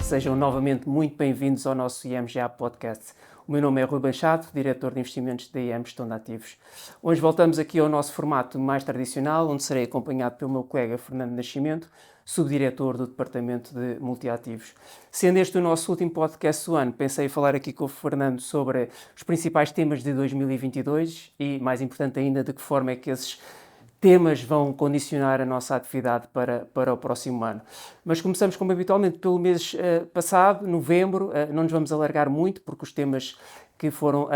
Sejam novamente muito bem-vindos ao nosso IMGA Podcast. O meu nome é Rui Machado, diretor de investimentos da IM Gestão de Ativos. Hoje voltamos aqui ao nosso formato mais tradicional, onde serei acompanhado pelo meu colega Fernando Nascimento, subdiretor do Departamento de Multiativos. Sendo este o nosso último podcast do ano, pensei em falar aqui com o Fernando sobre os principais temas de 2022 e, mais importante ainda, de que forma é que esses temas vão condicionar a nossa atividade para o próximo ano. Mas começamos, como habitualmente, pelo mês passado, novembro. Não nos vamos alargar muito, porque os temas que foram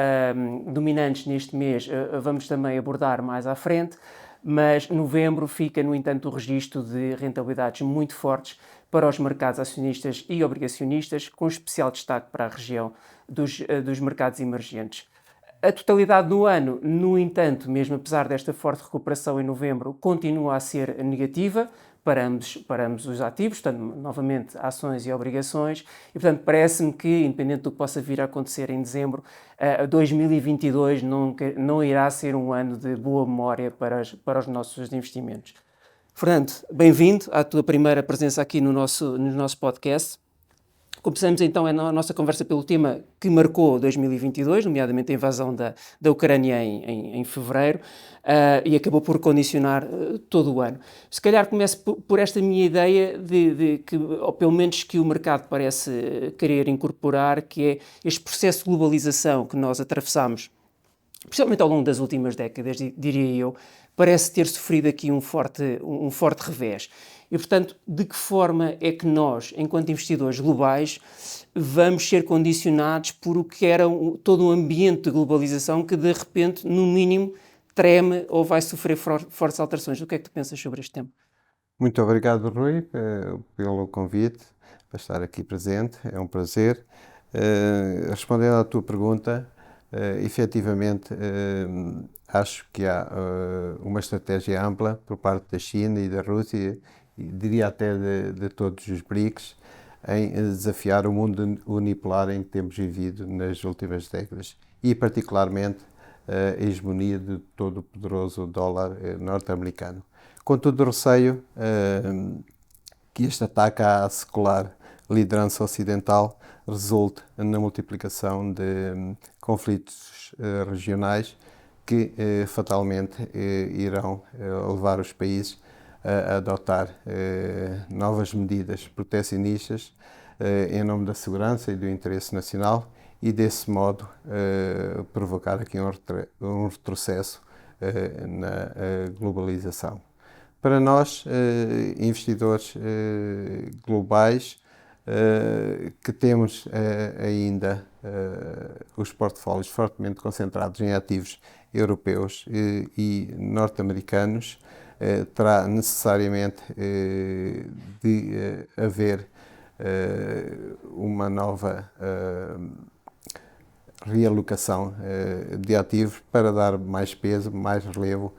dominantes neste mês vamos também abordar mais à frente, mas novembro fica, no entanto, o registro de rentabilidades muito fortes para os mercados acionistas e obrigacionistas, com especial destaque para a região dos mercados emergentes. A totalidade do ano, no entanto, mesmo apesar desta forte recuperação em novembro, continua a ser negativa para ambos os ativos, portanto, novamente, ações e obrigações, e, portanto, parece-me que, independente do que possa vir a acontecer em dezembro, 2022 não irá ser um ano de boa memória para os nossos investimentos. Fernando, bem-vindo à tua primeira presença aqui no nosso podcast. Começamos então a nossa conversa pelo tema que marcou 2022, nomeadamente a invasão da Ucrânia em fevereiro, e acabou por condicionar todo o ano. Se calhar começo por esta minha ideia de que, ou pelo menos que o mercado parece querer incorporar, que é este processo de globalização que nós atravessamos, especialmente ao longo das últimas décadas, diria eu, parece ter sofrido aqui um forte revés. E, portanto, de que forma é que nós, enquanto investidores globais, vamos ser condicionados por o que era todo um ambiente de globalização que, de repente, no mínimo, treme ou vai sofrer fortes alterações? O que é que tu pensas sobre este tema? Muito obrigado, Rui, pelo convite para estar aqui presente. É um prazer. Respondendo à tua pergunta, efetivamente, acho que há uma estratégia ampla por parte da China e da Rússia, e diria até de todos os BRICS, em desafiar o mundo unipolar em que temos vivido nas últimas décadas e, particularmente, a hegemonia de todo o poderoso dólar norte-americano. Contudo, receio que este ataque à secular liderança ocidental resulte na multiplicação de conflitos regionais que fatalmente irão levar os países a adotar novas medidas protecionistas em nome da segurança e do interesse nacional e, desse modo, provocar aqui um retrocesso na globalização. Para nós, investidores globais, que temos ainda os portfólios fortemente concentrados em ativos europeus e norte-americanos, terá necessariamente de haver uma nova realocação de ativos para dar mais peso, mais relevo,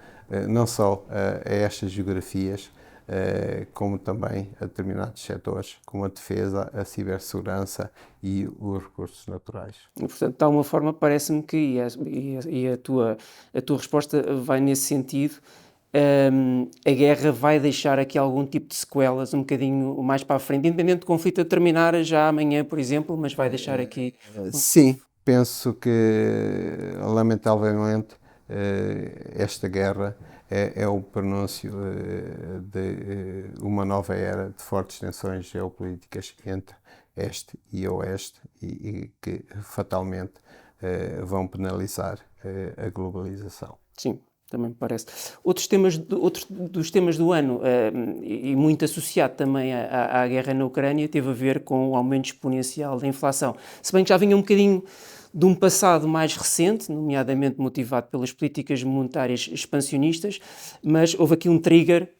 não só a estas geografias, como também a determinados setores, como a defesa, a cibersegurança e os recursos naturais. E, portanto, de alguma forma, parece-me que, a tua resposta vai nesse sentido, a guerra vai deixar aqui algum tipo de sequelas um bocadinho mais para a frente, independente do conflito a terminar já amanhã, por exemplo, mas vai deixar aqui... Sim, penso que, lamentavelmente, esta guerra é o prenúncio de uma nova era de fortes tensões geopolíticas entre Este e Oeste e que fatalmente vão penalizar a globalização. Sim, também me parece. Outros dos temas do ano, e muito associado também à guerra na Ucrânia, teve a ver com o aumento exponencial da inflação. Se bem que já vinha um bocadinho de um passado mais recente, nomeadamente motivado pelas políticas monetárias expansionistas, mas houve aqui um trigger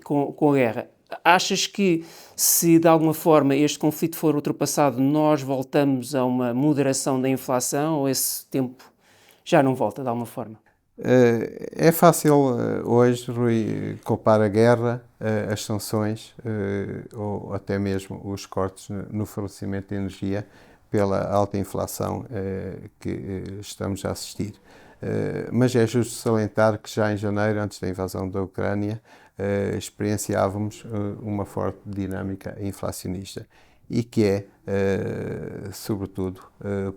com a guerra. Achas que, se de alguma forma este conflito for ultrapassado, nós voltamos a uma moderação da inflação, ou esse tempo já não volta de alguma forma? É fácil hoje, Rui, culpar a guerra, as sanções ou até mesmo os cortes no fornecimento de energia pela alta inflação que estamos a assistir. Mas é justo salientar que já em janeiro, antes da invasão da Ucrânia, experienciávamos uma forte dinâmica inflacionista. e que é, sobretudo,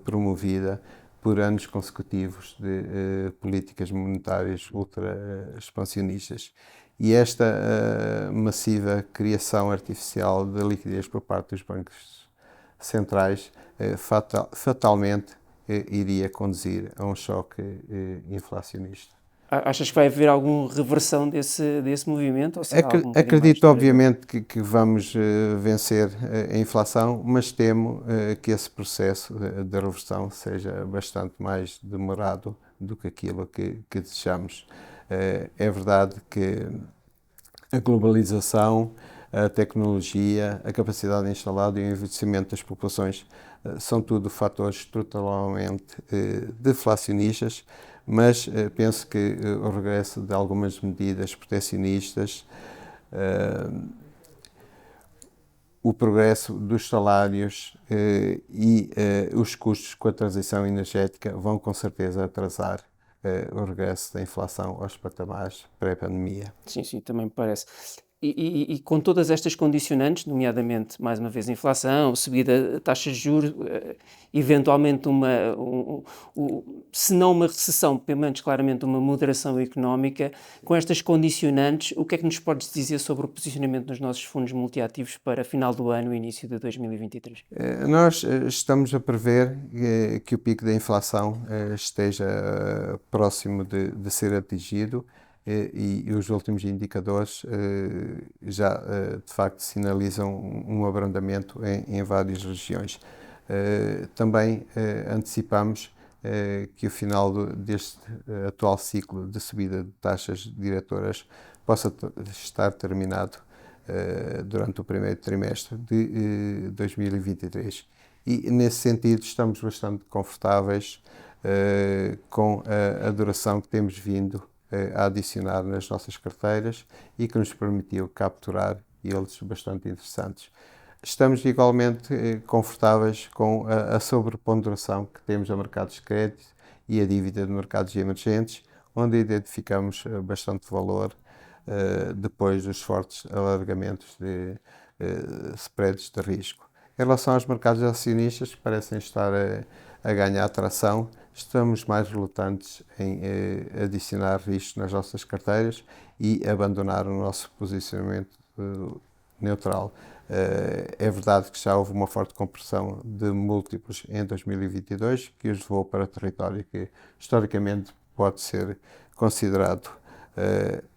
promovida por anos consecutivos de políticas monetárias ultra-expansionistas. E esta massiva criação artificial de liquidez por parte dos bancos centrais fatalmente iria conduzir a um choque inflacionista. Achas que vai haver alguma reversão desse movimento ou será algo um bocadinho mais Acredito, duradouro? obviamente, que vamos vencer a inflação, mas temo que esse processo de reversão seja bastante mais demorado do que aquilo que desejamos. É verdade que a globalização, a tecnologia, a capacidade instalada e o envelhecimento das populações são tudo fatores totalmente deflacionistas, mas penso que o regresso de algumas medidas proteccionistas, o progresso dos salários e os custos com a transição energética vão com certeza atrasar o regresso da inflação aos patamares pré-pandemia. Sim, também me parece. E com todas estas condicionantes, nomeadamente, mais uma vez, a inflação, subida de taxas de juros, eventualmente se não uma recessão, pelo menos claramente uma moderação económica, com estas condicionantes, o que é que nos podes dizer sobre o posicionamento dos nossos fundos multiativos para final do ano e início de 2023? Nós estamos a prever que o pico da inflação esteja próximo de ser atingido e os últimos indicadores já de facto sinalizam um abrandamento em várias regiões. Também antecipamos que o final deste atual ciclo de subida de taxas diretoras possa estar terminado durante o primeiro trimestre de 2023. E, nesse sentido, estamos bastante confortáveis com a duração que temos vindo a adicionar nas nossas carteiras e que nos permitiu capturar yields bastante interessantes. Estamos igualmente confortáveis com a sobreponderação que temos a mercados de crédito e a dívida de mercados emergentes, onde identificamos bastante valor depois dos fortes alargamentos de spreads de risco. Em relação aos mercados acionistas, que parecem estar a ganhar tração, estamos mais relutantes em adicionar risco nas nossas carteiras e abandonar o nosso posicionamento neutral. É verdade que já houve uma forte compressão de múltiplos em 2022, que os levou para território que historicamente pode ser considerado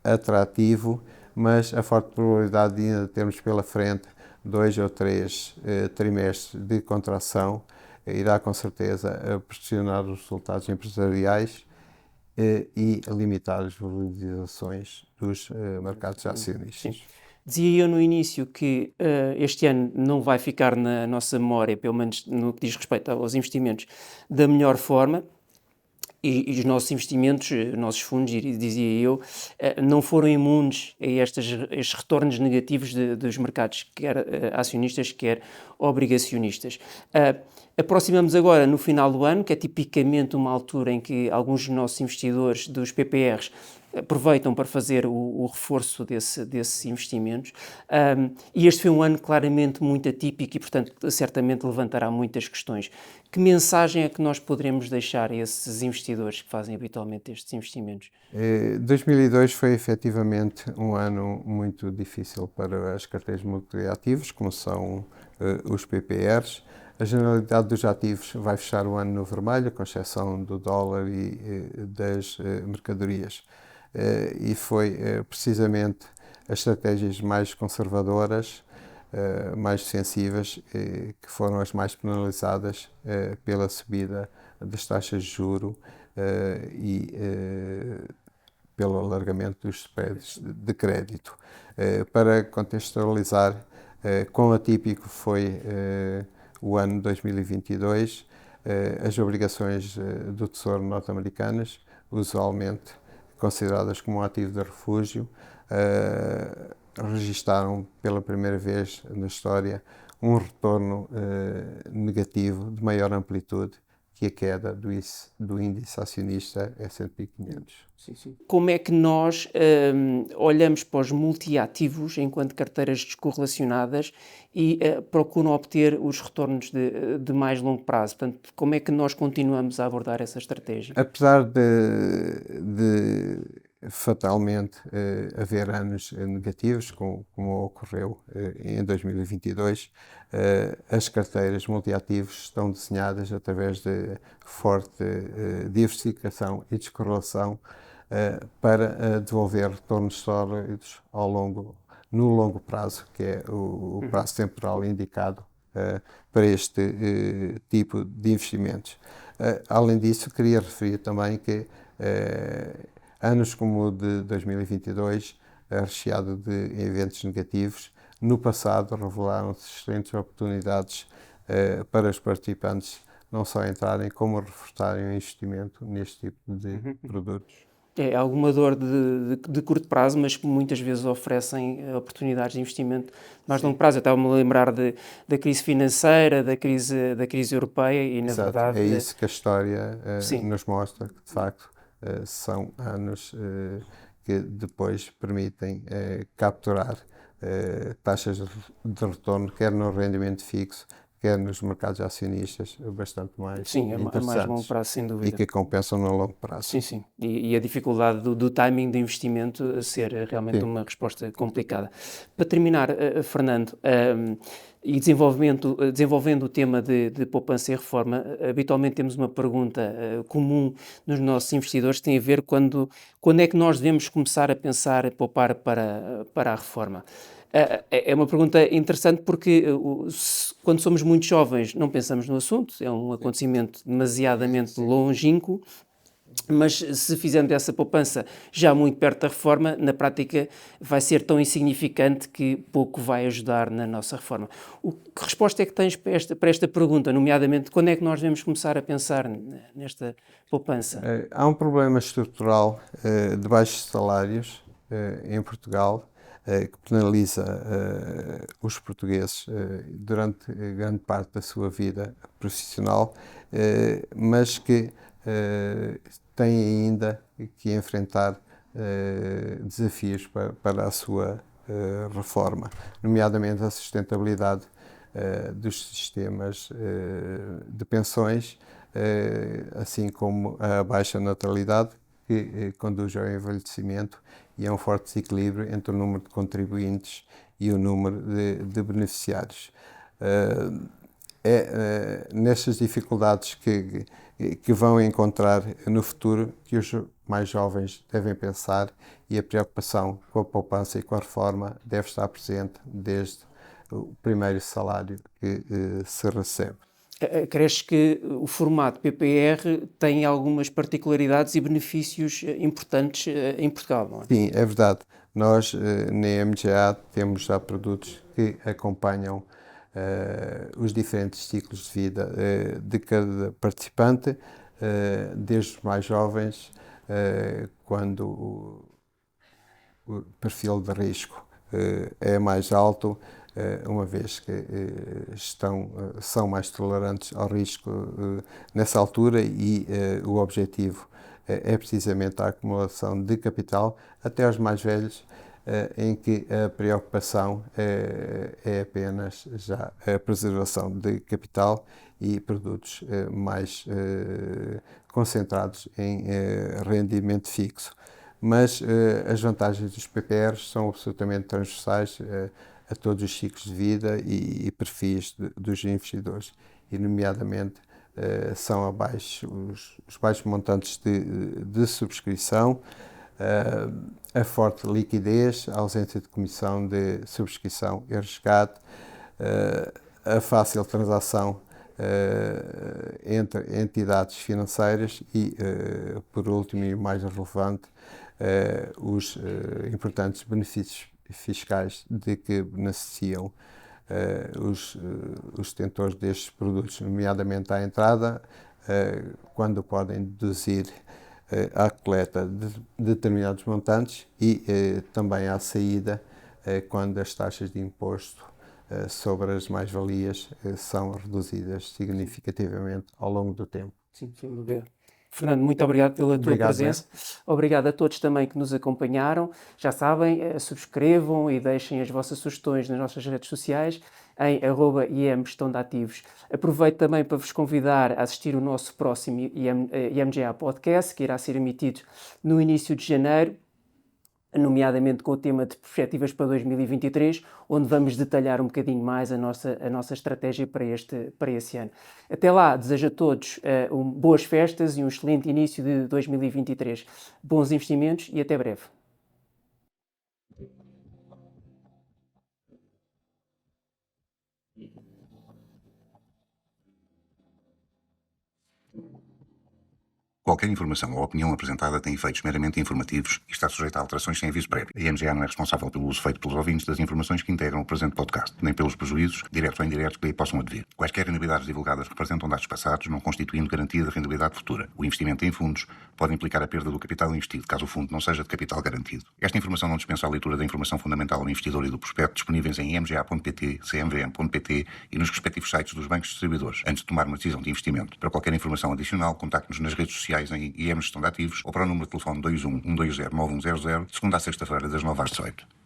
atrativo, mas a forte probabilidade de ainda termos pela frente 2 ou 3 trimestres de contração irá com certeza pressionar os resultados empresariais e limitar as valorizações dos mercados acionistas. Sim. Dizia eu no início que este ano não vai ficar na nossa memória, pelo menos no que diz respeito aos investimentos, da melhor forma. E os nossos investimentos, os nossos fundos, dizia eu, não foram imunes a estes retornos negativos dos mercados, quer acionistas, quer obrigacionistas. Aproximamos agora no final do ano, que é tipicamente uma altura em que alguns dos nossos investidores dos PPRs aproveitam para fazer o reforço desses investimentos. E este foi um ano claramente muito atípico e, portanto, certamente levantará muitas questões. Que mensagem é que nós poderemos deixar a esses investidores que fazem habitualmente estes investimentos? 2002 foi efetivamente um ano muito difícil para as carteiras multiativos, como são os PPRs. A generalidade dos ativos vai fechar o ano no vermelho, com exceção do dólar e das mercadorias. E foi precisamente as estratégias mais conservadoras, mais defensivas, que foram as mais penalizadas pela subida das taxas de juro e pelo alargamento dos spreads de crédito. Para contextualizar, quão atípico foi o ano 2022, as obrigações do Tesouro norte-americanas, usualmente consideradas como um ativo de refúgio, registaram pela primeira vez na história um retorno negativo de maior amplitude que a queda do índice acionista S&P 500. Sim. Como é que nós olhamos para os multiativos enquanto carteiras descorrelacionadas e procuram obter os retornos de mais longo prazo? Portanto, como é que nós continuamos a abordar essa estratégia? Apesar de fatalmente haver anos negativos, como ocorreu em 2022, as carteiras multiativos estão desenhadas através de forte diversificação e descorrelação para devolver retornos sólidos no longo prazo, que é o prazo temporal indicado para este tipo de investimentos. Além disso, queria referir também que anos como o de 2022, recheado de eventos negativos, no passado revelaram-se excelentes oportunidades para os participantes não só entrarem, como reforçarem o investimento neste tipo de produtos. É alguma dor de curto prazo, mas que muitas vezes oferecem oportunidades de investimento mais longo prazo. Eu estava-me a lembrar da crise financeira, da crise europeia e, na Exato, verdade... é isso que a história sim. nos mostra, que de facto são anos que depois permitem capturar taxas de retorno, quer no rendimento fixo, quer nos mercados acionistas, bastante mais Sim, a mais longo interessantes prazo, sem e dúvida. que compensam no longo prazo. Sim. E a dificuldade do timing do investimento a ser realmente Sim. uma resposta complicada. Para terminar, Fernando, e desenvolvendo o tema de poupança e reforma, habitualmente temos uma pergunta comum nos nossos investidores que tem a ver quando é que nós devemos começar a pensar em poupar para a reforma. É uma pergunta interessante porque quando somos muito jovens não pensamos no assunto, é um acontecimento demasiadamente longínquo, mas se fizermos essa poupança já muito perto da reforma, na prática vai ser tão insignificante que pouco vai ajudar na nossa reforma. Que resposta é que tens para esta pergunta, nomeadamente quando é que nós devemos começar a pensar nesta poupança? Há um problema estrutural de baixos salários em Portugal que penaliza os portugueses durante grande parte da sua vida profissional, mas que têm ainda que enfrentar desafios para a sua reforma, nomeadamente a sustentabilidade dos sistemas de pensões, assim como a baixa natalidade, que conduz ao envelhecimento e a um forte desequilíbrio entre o número de contribuintes e o número de beneficiários. Nestas dificuldades que vão encontrar no futuro que os mais jovens devem pensar, e a preocupação com a poupança e com a reforma deve estar presente desde o primeiro salário que se recebe. Crees que o formato PPR tem algumas particularidades e benefícios importantes em Portugal, não é? Sim, é verdade. Nós, na MGA, temos já produtos que acompanham os diferentes ciclos de vida de cada participante, desde os mais jovens, quando o perfil de risco é mais alto, uma vez que são mais tolerantes ao risco nessa altura, e o objetivo é precisamente a acumulação de capital, até aos mais velhos, em que a preocupação é apenas já a preservação de capital e produtos mais concentrados em rendimento fixo. Mas as vantagens dos PPRs são absolutamente transversais a todos os ciclos de vida e perfis dos investidores, e nomeadamente são os baixos montantes de subscrição, a forte liquidez, a ausência de comissão de subscrição e resgate, a fácil transação entre entidades financeiras e, por último e mais relevante, os importantes benefícios fiscais de que beneficiam os detentores destes produtos, nomeadamente à entrada, quando podem deduzir à coleta de determinados montantes, e também à saída, quando as taxas de imposto sobre as mais-valias são reduzidas significativamente ao longo do tempo. Sim, sem dúvida. Fernando, muito obrigado pela tua Obrigado, presença. Obrigado a todos também que nos acompanharam. Já sabem, subscrevam e deixem as vossas sugestões nas nossas redes sociais em @IMGestãodeAtivos. Aproveito também para vos convidar a assistir o nosso próximo IMGA Podcast, que irá ser emitido no início de janeiro, nomeadamente com o tema de perspectivas para 2023, onde vamos detalhar um bocadinho mais a nossa estratégia para esse ano. Até lá, desejo a todos boas festas e um excelente início de 2023. Bons investimentos e até breve. Qualquer informação ou opinião apresentada tem efeitos meramente informativos e está sujeita a alterações sem aviso prévio. A IMGA não é responsável pelo uso feito pelos ouvintes das informações que integram o presente podcast, nem pelos prejuízos, diretos ou indiretos, que lhe possam advir. Quaisquer rendibilidades divulgadas representam dados passados, não constituindo garantia de rendibilidade futura. O investimento em fundos pode implicar a perda do capital investido, caso o fundo não seja de capital garantido. Esta informação não dispensa a leitura da informação fundamental ao investidor e do prospecto, disponíveis em imga.pt, cmvm.pt e nos respectivos sites dos bancos distribuidores, antes de tomar uma decisão de investimento. Para qualquer informação adicional, contacte-nos nas redes sociais em IM Gestão de Ativos ou para o número de telefone 21 120 9100, de segunda a sexta-feira, das 9 às 18.